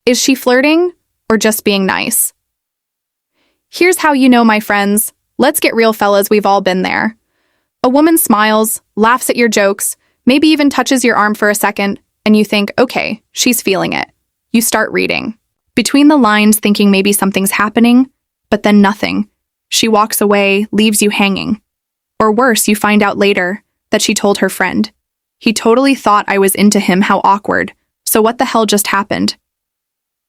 Is she flirting or just being nice? Here's how you know, my friends. Let's get real, fellas, we've all been there. A woman smiles, laughs at your jokes, maybe even touches your arm for a second, and you think, okay, she's feeling it. You start reading. Between the lines, thinking maybe something's happening, but then nothing. She walks away, leaves you hanging. Or worse, you find out later that she told her friend. He totally thought I was into him, how awkward. So what the hell just happened?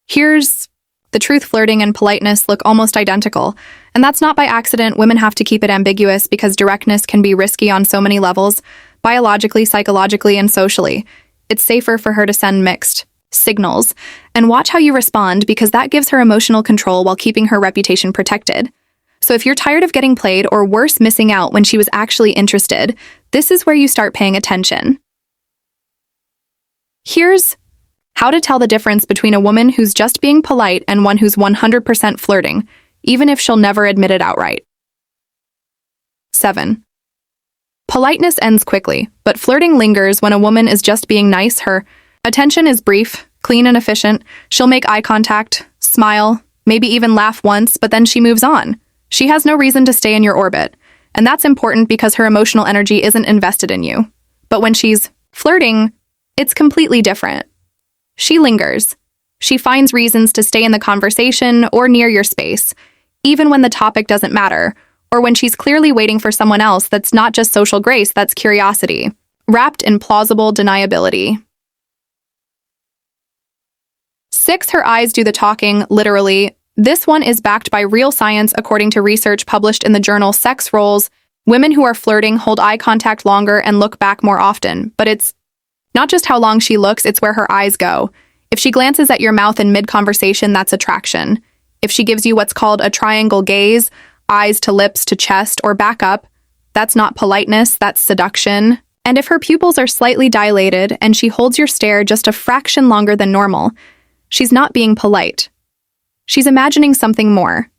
Here's the truth. Flirting and politeness look almost identical, and that's not by accident. Women have to keep it ambiguous because directness can be risky on so many levels, biologically, psychologically, and socially. It's safer for her to send mixed signals, and watch how you respond because that gives her emotional control while keeping her reputation protected. So if you're tired of getting played, or worse, missing out when she was actually interested, this is where you start paying attention. Here's how to tell the difference between a woman who's just being polite and one who's 100% flirting, even if she'll never admit it outright. 7. Politeness ends quickly, but flirting lingers. When a woman is just being nice, her attention is brief, clean, and efficient. She'll make eye contact, smile, maybe even laugh once, but then she moves on. She has no reason to stay in your orbit, and that's important because her emotional energy isn't invested in you. But when she's flirting, it's completely different. She lingers. She finds reasons to stay in the conversation or near your space, even when the topic doesn't matter, or when she's clearly waiting for someone else. That's not just social grace, that's curiosity, wrapped in plausible deniability. 6. Her eyes do the talking, literally. This one is backed by real science. According to research published in the journal Sex Roles, women who are flirting hold eye contact longer and look back more often. But it's not just how long she looks, it's where her eyes go. If she glances at your mouth in mid-conversation, that's attraction. If she gives you what's called a triangle gaze, eyes to lips to chest or back up, that's not politeness, that's seduction. And if her pupils are slightly dilated and she holds your stare just a fraction longer than normal, she's not being polite. She's imagining something more.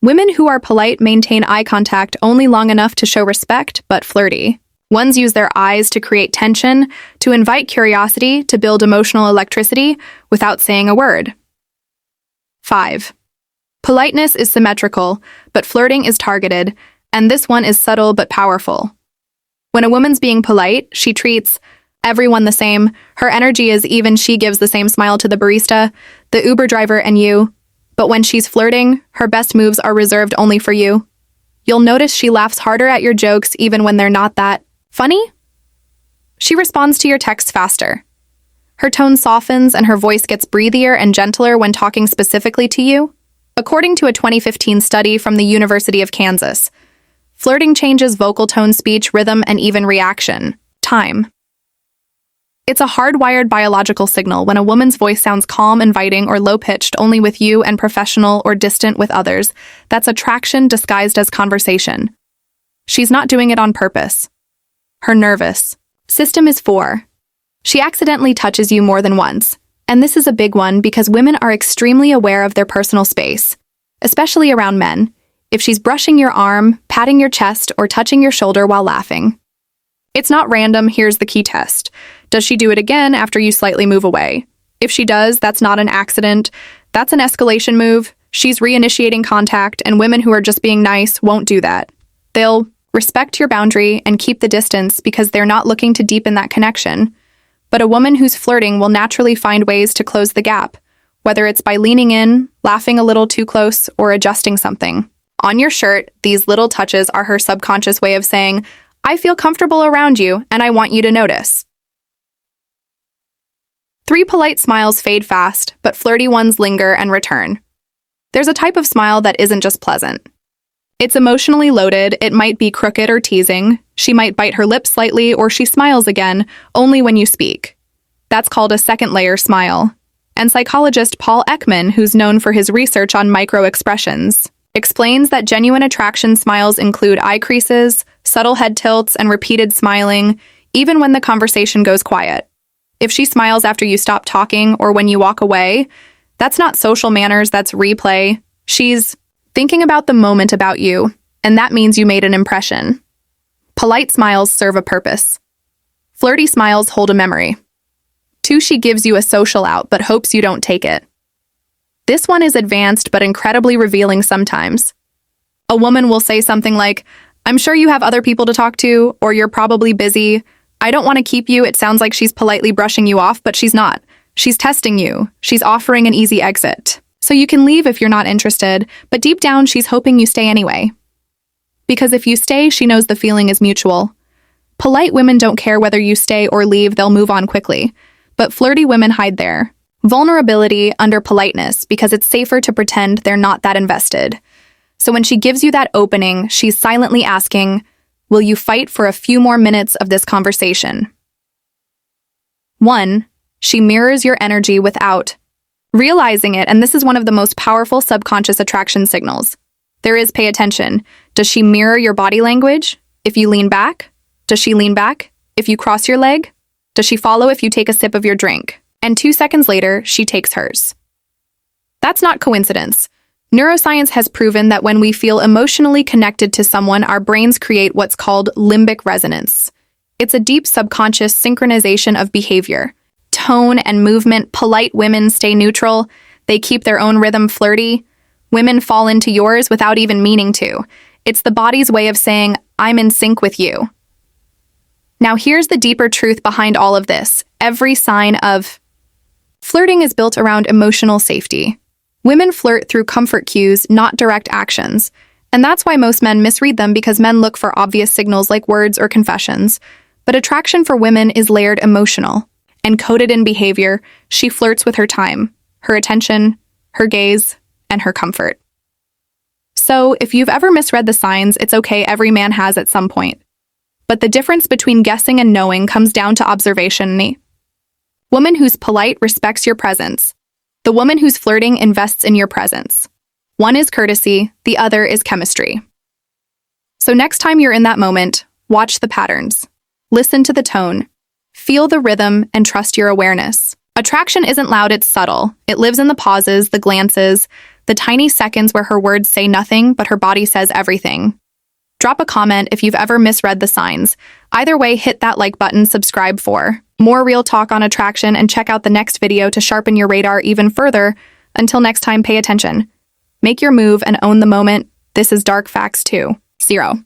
Women who are polite maintain eye contact only long enough to show respect, but flirty ones use their eyes to create tension, to invite curiosity, to build emotional electricity without saying a word. 5. Politeness is symmetrical, but flirting is targeted, and this one is subtle but powerful. When a woman's being polite, she treats everyone the same. Her energy is even. She gives the same smile to the barista, the Uber driver, and you. But when she's flirting, her best moves are reserved only for you. You'll notice she laughs harder at your jokes even when they're not that funny. She responds to your texts faster. Her tone softens and her voice gets breathier and gentler when talking specifically to you. According to a 2015 study from the University of Kansas, flirting changes vocal tone, speech, rhythm, and even reaction time. It's a hardwired biological signal. When a woman's voice sounds calm, inviting, or low-pitched only with you and professional or distant with others, that's attraction disguised as conversation. She's not doing it on purpose. Her nervous system is 4. She accidentally touches you more than once. And this is a big one because women are extremely aware of their personal space, especially around men. If she's brushing your arm, patting your chest, or touching your shoulder while laughing. It's not random. Here's the key test. Does she do it again after you slightly move away? If she does, that's not an accident. That's an escalation move. She's reinitiating contact, and women who are just being nice won't do that. They'll respect your boundary and keep the distance because they're not looking to deepen that connection. But a woman who's flirting will naturally find ways to close the gap, whether it's by leaning in, laughing a little too close, or adjusting something on your shirt. These little touches are her subconscious way of saying, I feel comfortable around you and I want you to notice. 3. Polite smiles fade fast, but flirty ones linger and return. There's a type of smile that isn't just pleasant. It's emotionally loaded. It might be crooked or teasing. She might bite her lips slightly, or she smiles again, only when you speak. That's called a second-layer smile. And psychologist Paul Ekman, who's known for his research on micro-expressions, explains that genuine attraction smiles include eye creases, subtle head tilts, and repeated smiling, even when the conversation goes quiet. If she smiles after you stop talking or when you walk away, that's not social manners, that's replay. She's thinking about the moment about you, and that means you made an impression. Polite smiles serve a purpose. Flirty smiles hold a memory. 2. She gives you a social out but hopes you don't take it. This one is advanced but incredibly revealing sometimes. A woman will say something like, "I'm sure you have other people to talk to," or "You're probably busy. I don't want to keep you." It sounds like she's politely brushing you off, but she's not. She's testing you. She's offering an easy exit. So you can leave if you're not interested, but deep down she's hoping you stay anyway. Because if you stay, she knows the feeling is mutual. Polite women don't care whether you stay or leave, they'll move on quickly. But flirty women hide their vulnerability under politeness because it's safer to pretend they're not that invested. So when she gives you that opening, she's silently asking, "Will you fight for a few more minutes of this conversation?" 1. She mirrors your energy without realizing it, and this is one of the most powerful subconscious attraction signals. There is pay attention. Does she mirror your body language? If you lean back? Does she lean back? If you cross your leg? Does she follow if you take a sip of your drink? And 2 seconds later, she takes hers. That's not coincidence. Neuroscience has proven that when we feel emotionally connected to someone, our brains create what's called limbic resonance. It's a deep subconscious synchronization of behavior. Tone and movement. Polite women stay neutral. They keep their own rhythm. Flirty women fall into yours without even meaning to. It's the body's way of saying, "I'm in sync with you." Now here's the deeper truth behind all of this. Every sign of flirting is built around emotional safety. Women flirt through comfort cues, not direct actions. And that's why most men misread them, because men look for obvious signals like words or confessions. But attraction for women is layered emotional. Encoded in behavior, she flirts with her time, her attention, her gaze, and her comfort. So if you've ever misread the signs, it's okay, every man has at some point. But the difference between guessing and knowing comes down to observation. Woman who's polite respects your presence. The woman who's flirting invests in your presence. One is courtesy, the other is chemistry. So next time you're in that moment, watch the patterns. Listen to the tone. Feel the rhythm and trust your awareness. Attraction isn't loud, it's subtle. It lives in the pauses, the glances, the tiny seconds where her words say nothing, but her body says everything. Drop a comment if you've ever misread the signs. Either way, hit that like button, subscribe for more real talk on attraction, and check out the next video to sharpen your radar even further. Until next time, pay attention. Make your move and own the moment. This is Dark Facts 2.0.